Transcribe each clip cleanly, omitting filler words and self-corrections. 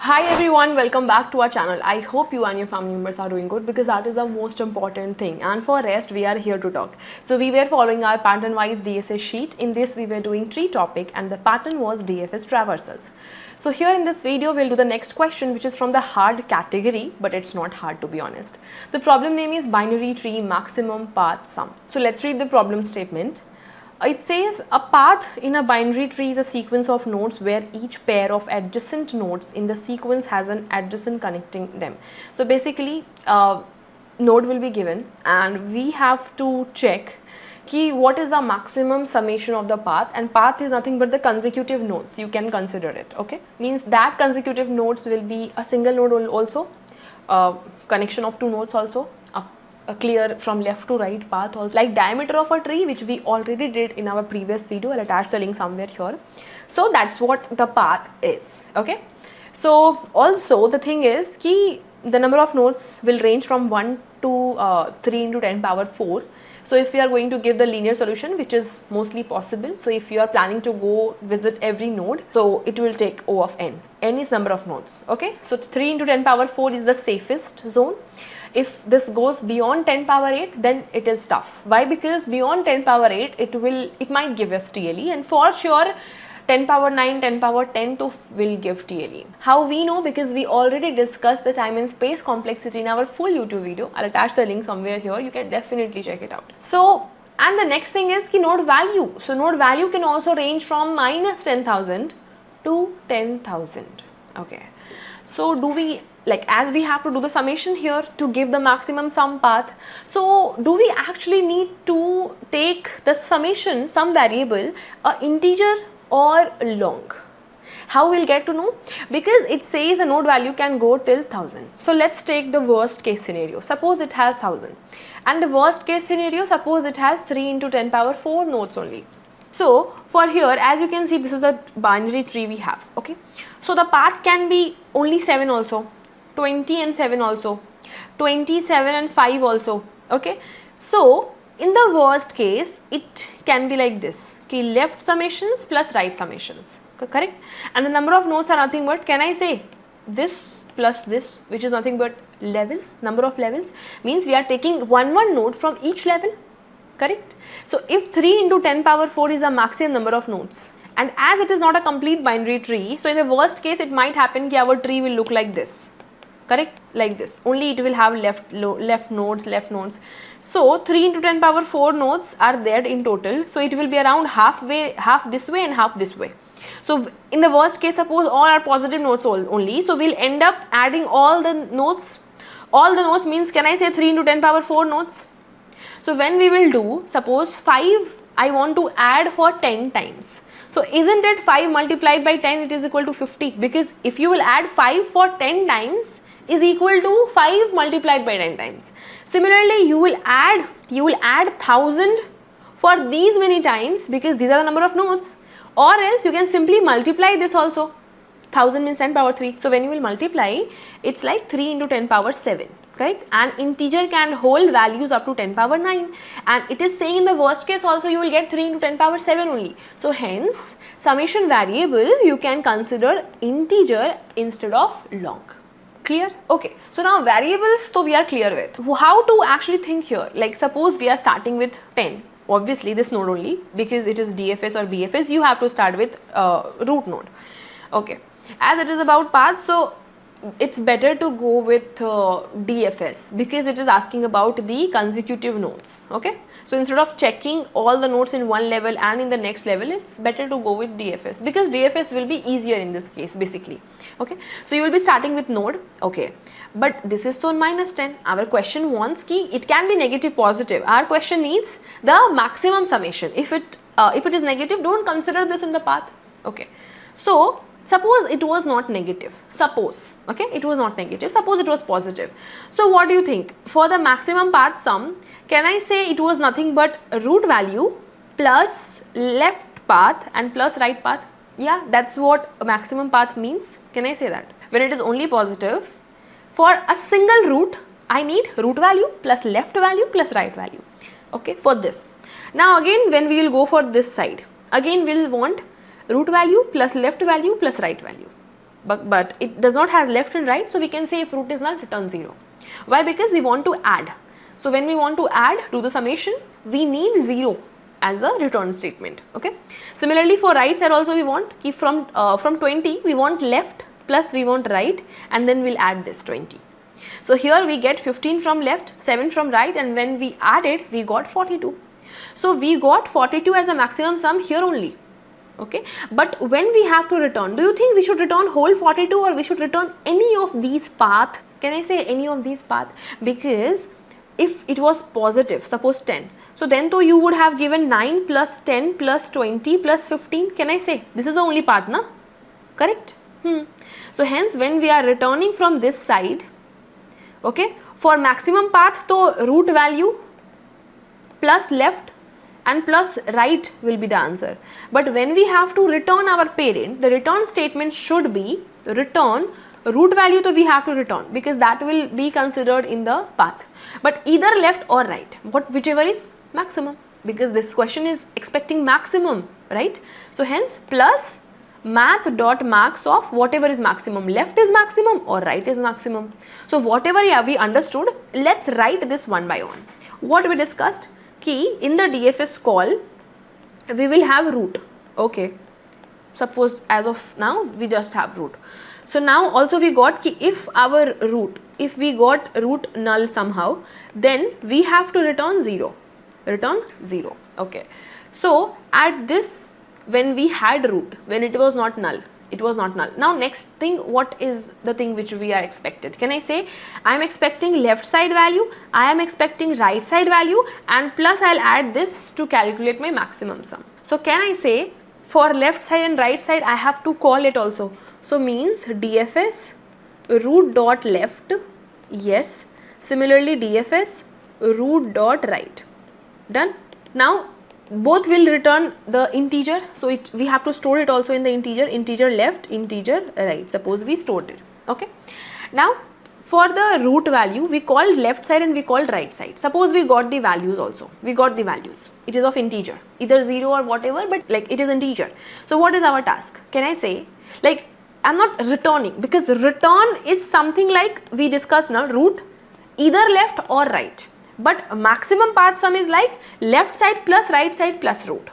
Hi everyone, welcome back to our channel. I hope you and your family members are doing good because that is the most important thing, and for rest we are here to talk. So we were following our pattern wise DSA sheet. In this we were doing tree topic and the pattern was DFS traversals. So here in this video we'll do the next question, which is from the hard category, but it's not hard to be honest. The problem name is binary tree maximum path sum. So let's read the problem statement. It says a path in a binary tree is a sequence of nodes where each pair of adjacent nodes in the sequence has an adjacent connecting them. So basically node will be given and we have to check what is the maximum summation of the path, and path is nothing but the consecutive nodes. You can consider it, okay? Means that consecutive nodes will be a single node also, connection of two nodes also, a clear from left to right path also, like diameter of a tree, which we already did in our previous video. I'll attach the link somewhere here. So that's what the path is, okay? So also the thing is the number of nodes will range from 1 to 3 into 10 power 4. So if we are going to give the linear solution, which is mostly possible, so if you are planning to go visit every node, so it will take O of n. N is number of nodes, okay? So 3 into 10 power 4 is the safest zone. If this goes beyond 10 power 8, then it is tough. Why? Because beyond 10 power 8, it might give us TLE, and for sure 10 power 9, 10 power 10 will give TLE. How we know? Because we already discussed the time and space complexity in our full YouTube video. I'll attach the link somewhere here. You can definitely check it out. So, and the next thing is node value. So node value can also range from minus 10,000 to 10,000. Okay. So do we, like, as we have to do the summation here to give the maximum sum path, so do we actually need to take the summation, some variable, integer or long? How we'll get to know? Because it says a node value can go till 1000. So let's take the worst case scenario. Suppose it has 1000, and the worst case scenario, suppose it has 3 into 10 power 4 nodes only. So for here, as you can see, this is a binary tree we have, okay? So the path can be only 7 also, 20 and 7 also, 27 and 5 also, okay? So in the worst case, it can be like this, okay, left summations plus right summations, correct? And the number of nodes are nothing but, can I say, this plus this, which is nothing but levels, number of levels, means we are taking one node from each level, correct? So if 3 into 10 power 4 is a maximum number of nodes, and as it is not a complete binary tree, so in the worst case it might happen that our tree will look like this, correct? Like this, only it will have left nodes. So 3 into 10 power 4 nodes are there in total, so it will be around half this way and half this way. So in the worst case, suppose all are positive nodes only, so we'll end up adding all the nodes. All the nodes means, can I say 3 into 10 power 4 nodes? So when we will do, suppose 5 I want to add for 10 times. So isn't it 5 multiplied by 10, it is equal to 50, because if you will add 5 for 10 times is equal to 5 multiplied by 10 times. Similarly, you will add 1000 for these many times, because these are the number of nodes, or else you can simply multiply this also. 1000 means 10 power 3. So when you will multiply, it's like 3 into 10 power 7. Correct? And integer can hold values up to 10 power 9, and it is saying in the worst case also you will get 3 into 10 power 7 only. So hence summation variable you can consider integer instead of long. Clear? Okay. So now variables, so we are clear with. How to actually think here? Like suppose we are starting with 10. Obviously this node only, because it is DFS or BFS, you have to start with root node. Okay. As it is about path, so it's better to go with DFS, because it is asking about the consecutive nodes, okay? So instead of checking all the nodes in one level and in the next level, it's better to go with DFS, because DFS will be easier in this case basically, okay? So you will be starting with node, okay? But this is so minus 10. Our question wants it can be negative, positive. Our question needs the maximum summation. If it is negative, don't consider this in the path, okay? So suppose it was not negative, suppose, okay, it was not negative, suppose it was positive. So what do you think? For the maximum path sum, can I say it was nothing but root value plus left path and plus right path? Yeah, that's what a maximum path means. Can I say that? When it is only positive, for a single root, I need root value plus left value plus right value, okay, for this. Now again, when we will go for this side, again we will want root value plus left value plus right value. but it does not have left and right, so we can say if root is null, return 0. Why? Because we want to add. So when we want to add to the summation, we need 0 as a return statement. Okay. Similarly for right side also we want keep from 20 we want left plus we want right, and then we'll add this 20. So here we get 15 from left, 7 from right, and when we added we got 42. So we got 42 as a maximum sum here only. Okay, but when we have to return, do you think we should return whole 42 or we should return any of these path? Can I say any of these path? Because if it was positive, suppose 10, so then though you would have given 9 plus 10 plus 20 plus 15. Can I say this is the only path, na? Correct? So hence when we are returning from this side, okay, for maximum path to root value plus left and plus right will be the answer. But when we have to return our parent, the return statement should be return root value, so we have to return because that will be considered in the path, but either left or right, whichever is maximum, because this question is expecting maximum, right? So hence plus math dot max of whatever is maximum, left is maximum or right is maximum. So whatever we understood, let's write this one by one. What we discussed, key in the DFS call we will have root. Okay, suppose as of now we just have root. So now also we got ki if our root, if we got root null somehow, then we have to return 0. Return 0. Okay. So at this, when we had root, when it was not null, it was not null. Now next thing, what is the thing which we are expected? Can I say I am expecting left side value, I am expecting right side value, and plus I'll add this to calculate my maximum sum. So can I say for left side and right side I have to call it also. So means DFS root dot left, yes. Similarly DFS root dot right. Done. Now both will return the integer, so we have to store it also in the integer left, integer right. Suppose we stored it. Okay. Now for the root value we called left side and we called right side. Suppose we got the values also. We got the values. It is of integer, either 0 or whatever, but like it is integer. So what is our task? Can I say like I'm not returning, because return is something like we discussed now, root either left or right, but maximum path sum is like left side plus right side plus root.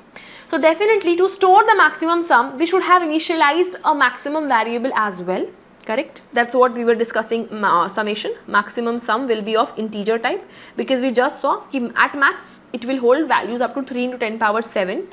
So definitely to store the maximum sum we should have initialized a maximum variable as well, correct? That's what we were discussing, summation. Maximum sum will be of integer type, because we just saw at max it will hold values up to 3 into 10 power 7.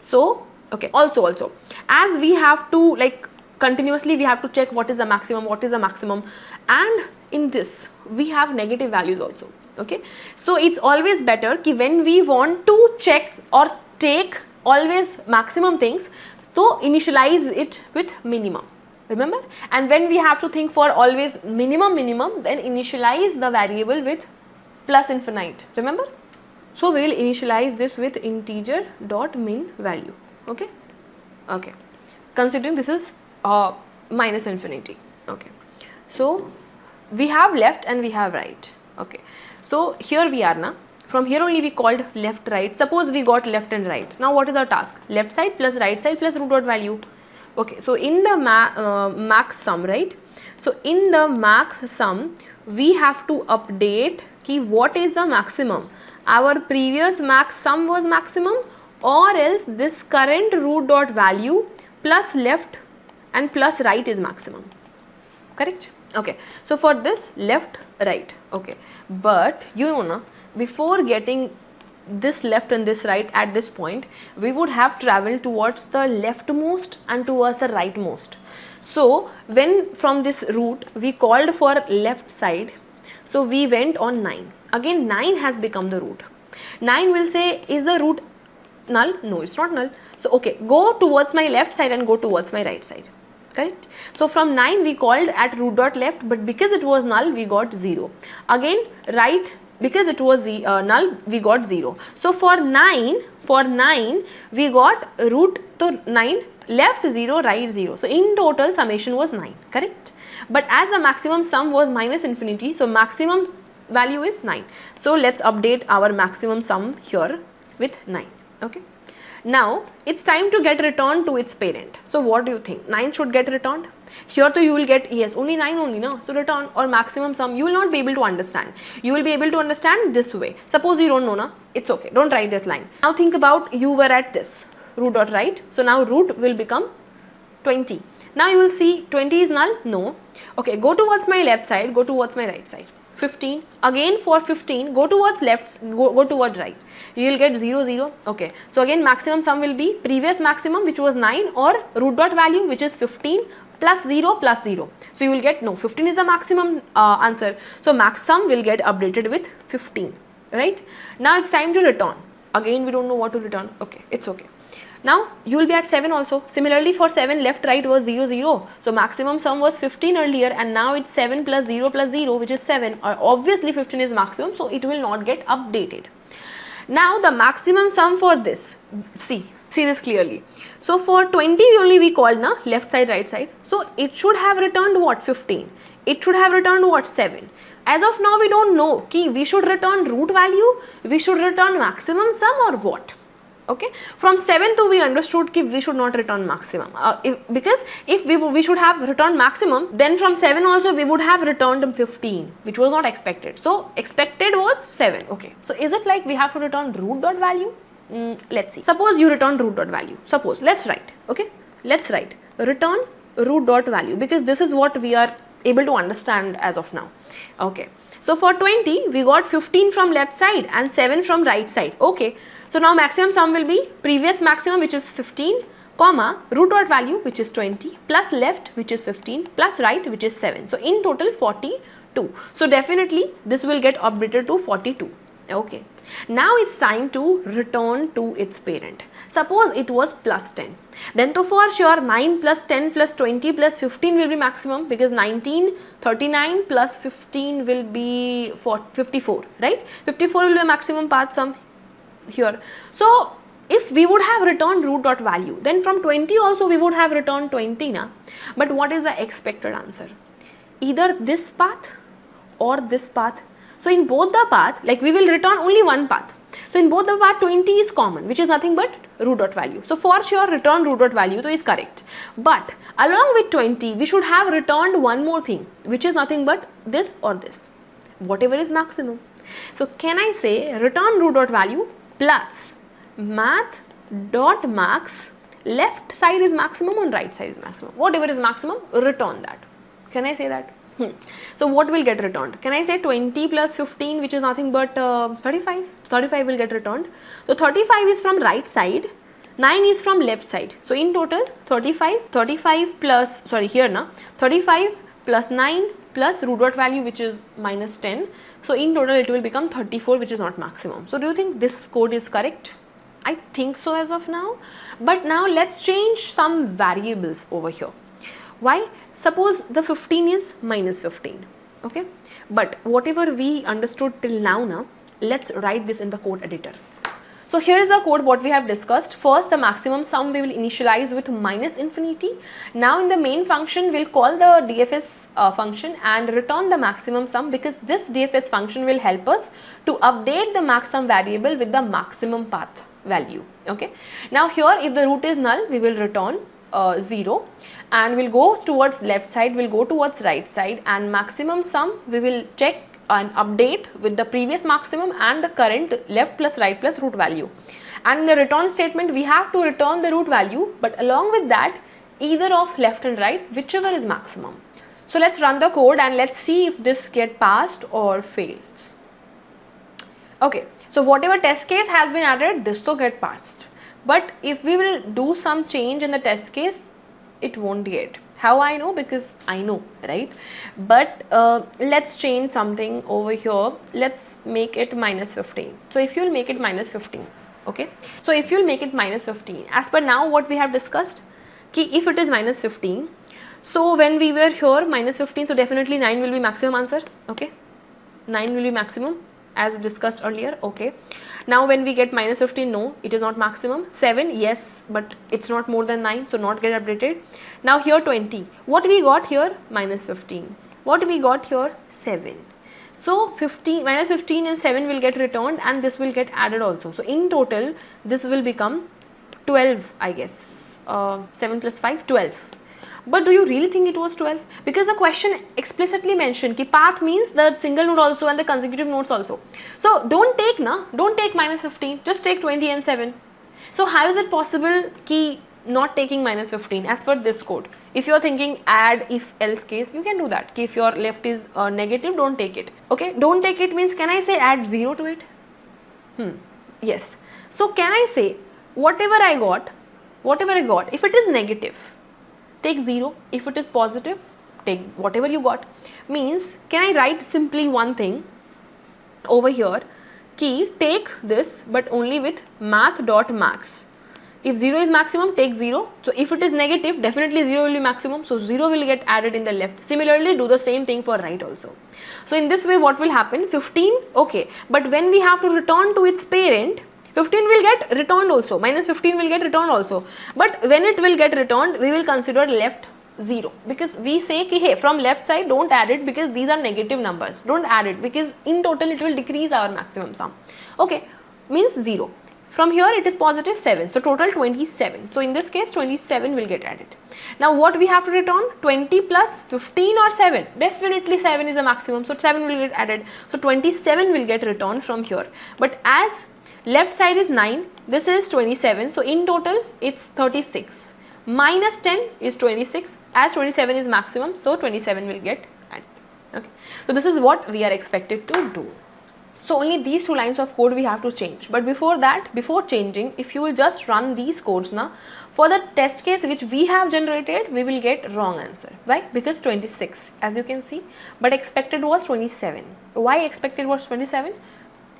So okay, also as we have to like continuously we have to check what is the maximum, and in this we have negative values also. Okay, so it's always better ki when we want to check or take always maximum things, so initialize it with minimum, remember, and when we have to think for always minimum, then initialize the variable with plus infinite, remember. So we will initialize this with integer dot min value. Okay, considering this is minus infinity. Okay, so we have left and we have right. Okay, so here we are now. From here only we called left right. Suppose we got left and right. Now what is our task? Left side plus right side plus root dot value. Okay, so in the max sum, right? So in the max sum we have to update ki what is the maximum. Our previous max sum was maximum, or else this current root dot value plus left and plus right is maximum, correct? Okay, so for this left right, okay, but you know na, before getting this left and this right at this point we would have traveled towards the leftmost and towards the rightmost. So when from this root we called for left side, so we went on 9. Again 9 has become the root. 9 will say, is the root null? No, it's not null. So okay, go towards my left side and go towards my right side, correct? So from 9 we called at root dot left, but because it was null we got 0. Again right, because it was null we got 0. So for 9 we got root to 9, left 0, right 0. So in total summation was 9, correct? But as the maximum sum was minus infinity, so maximum value is 9. So let's update our maximum sum here with 9. Okay. Now it's time to get returned to its parent. So what do you think? 9 should get returned. Here to you will get, yes, only 9 only, no? So return or maximum sum, you will not be able to understand. You will be able to understand this way. Suppose you don't know, na? It's okay. Don't write this line. Now think about you were at this root dot right. So now root will become 20. Now you will see 20 is null. No. Okay, go towards my left side, go towards my right side. 15. Again for 15, go towards left, go towards right. You will get 0, 0. Okay. So again maximum sum will be previous maximum which was 9 or root dot value which is 15 plus 0 plus 0. So you will get, no, 15 is the maximum answer. So max sum will get updated with 15. Right. Now it's time to return. Again we don't know what to return. Okay, it's okay. Now you will be at 7 also. Similarly for 7 left right was 0 0. So maximum sum was 15 earlier and now it's 7 plus 0 which is 7. Obviously 15 is maximum, so it will not get updated. Now the maximum sum for this, see this clearly. So for 20 only we called na left side right side. So it should have returned what? 15. It should have returned what? 7. As of now we don't know ki we should return root value, we should return maximum sum or what. Okay, from 7 to we understood ki we should not return maximum because if we should have returned maximum, then from 7 also we would have returned 15, which was not expected. So expected was 7. Okay, so is it like we have to return root dot value? Let's see. Suppose you return root dot value. Suppose, let's write. Okay, let's write return root dot value because this is what we are able to understand as of now. Okay, so for 20 we got 15 from left side and 7 from right side. Okay, so now maximum sum will be previous maximum which is 15 comma root dot value which is 20 plus left which is 15 plus right which is 7. So in total 42. So definitely this will get updated to 42. Okay, now it's time to return to its parent. Suppose it was plus 10. Then to for sure 9 plus 10 plus 20 plus 15 will be maximum because 19, 39 plus 15 will be 54, right? 54 will be a maximum path sum here. So if we would have returned root dot value, then from 20 also we would have returned 20 na. But what is the expected answer? Either this path or this path. So in both the path, like we will return only one path. So in both the path 20 is common, which is nothing but root dot value. So for sure return root dot value, so is correct. But along with 20 we should have returned one more thing, which is nothing but this or this, whatever is maximum. So can I say return root dot value plus math dot max, left side is maximum and right side is maximum, whatever is maximum return that. Can I say that? So what will get returned? Can I say 20 plus 15 which is nothing but 35? 35 will get returned. So 35 is from right side, 9 is from left side. So in total 35 plus, sorry here na, 35 plus 9 plus root dot value which is minus 10. So in total it will become 34 which is not maximum. So do you think this code is correct? I think so as of now. But now let's change some variables over here. Why? Suppose the 15 is minus 15. Okay, but whatever we understood till now, let's write this in the code editor. So here is the code what we have discussed. First the maximum sum we will initialize with minus infinity. Now in the main function we'll call the DFS function and return the maximum sum because this DFS function will help us to update the max sum variable with the maximum path value. Okay, now here if the root is null we will return 0 and we'll go towards left side, we'll go towards right side, and maximum sum we will check and update with the previous maximum and the current left plus right plus root value. And in the return statement we have to return the root value, but along with that either of left and right, whichever is maximum. So let's run the code and let's see if this get passed or fails. Okay, so whatever test case has been added, this to get passed. But if we will do some change in the test case, it won't get. How I know? Because I know, right? But let's change something over here. Let's make it minus 15. So if you'll make it minus 15, okay? So if you'll make it minus 15, as per now what we have discussed, ki if it is minus 15, so when we were here minus 15, so definitely 9 will be maximum answer, okay? 9 will be maximum as discussed earlier, okay? Now when we get minus 15, no, it is not maximum. 7, yes, but it's not more than 9, so not get updated. Now here 20, what we got here? Minus 15. What we got here? 7. So 15, minus 15 and 7 will get returned and this will get added also. So in total, this will become 12, I guess. 7 plus 5, 12. But do you really think it was 12? Because the question explicitly mentioned ki path means the single node also and the consecutive nodes also. So don't take minus 15, just take 20 and 7. So how is it possible ki not taking minus 15 as per this code? If you are thinking add if else case, you can do that. Ki if your left is negative, don't take it. Okay, don't take it means can I say add 0 to it? Yes. So can I say whatever I got, if it is negative, take 0. If it is positive, take whatever you got. Means can I write simply one thing over here, ki take this but only with math.max. If 0 is maximum, take 0. So if it is negative, definitely 0 will be maximum. So 0 will get added in the left. Similarly, do the same thing for right also. So in this way, what will happen? 15, okay. But when we have to return to its parent, 15 will get returned also. Minus 15 will get returned also. But when it will get returned, we will consider left 0. Because we say ki hey, from left side, don't add it because these are negative numbers. Don't add it because in total it will decrease our maximum sum. Okay, means 0. From here it is positive 7, so total 27. So in this case 27 will get added. Now what we have to return? 20 plus 15 or 7? Definitely 7 is the maximum, so 7 will get added. So 27 will get returned from here. But as left side is 9, this is 27, so in total it's 36. Minus 10 is 26, as 27 is maximum, so 27 will get added. Okay, so this is what we are expected to do. So only these two lines of code we have to change. But before that, before changing, if you will just run these codes now, for the test case which we have generated, we will get wrong answer. Why? Because 26, as you can see, but expected was 27. Why expected was 27?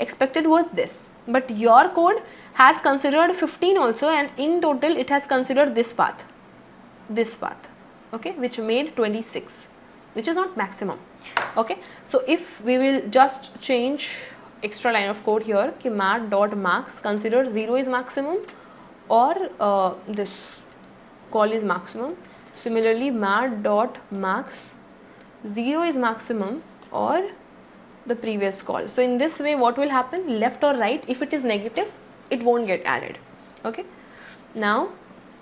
Expected was this. But your code has considered 15 also, and in total it has considered this path, okay, which made 26, which is not maximum. Okay, so if we will just change extra line of code here, ki mat.max consider 0 is maximum or this call is maximum. Similarly, mat.max 0 is maximum or the previous call. So in this way, what will happen? Left or right, if it is negative, it won't get added. Okay, now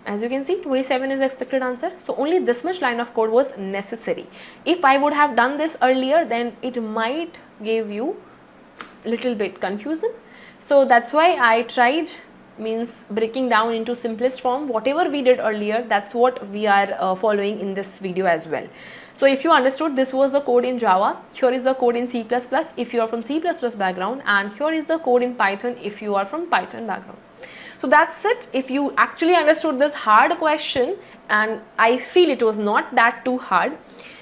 as you can see, 27 is the expected answer. So only this much line of code was necessary. If I would have done this earlier, then it might give you little bit confusion. So that's why I tried means breaking down into simplest form. Whatever we did earlier, that's what we are following in this video as well. So if you understood, this was the code in Java, here is the code in C++ if you are from C++ background, and here is the code in Python if you are from Python background. So that's it. If you actually understood this hard question, and I feel it was not that too hard,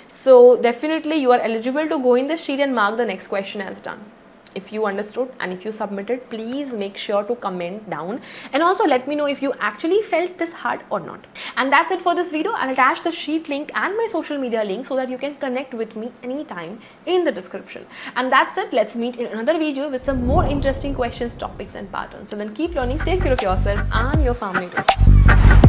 so definitely you are eligible to go in the sheet and mark the next question as done. If you understood and if you submitted, please make sure to comment down and also let me know if you actually felt this hard or not. And that's it for this video. I'll attach the sheet link and my social media link so that you can connect with me anytime in the description. And that's it. Let's meet in another video with some more interesting questions, topics and patterns. So then keep learning, take care of yourself and your family too.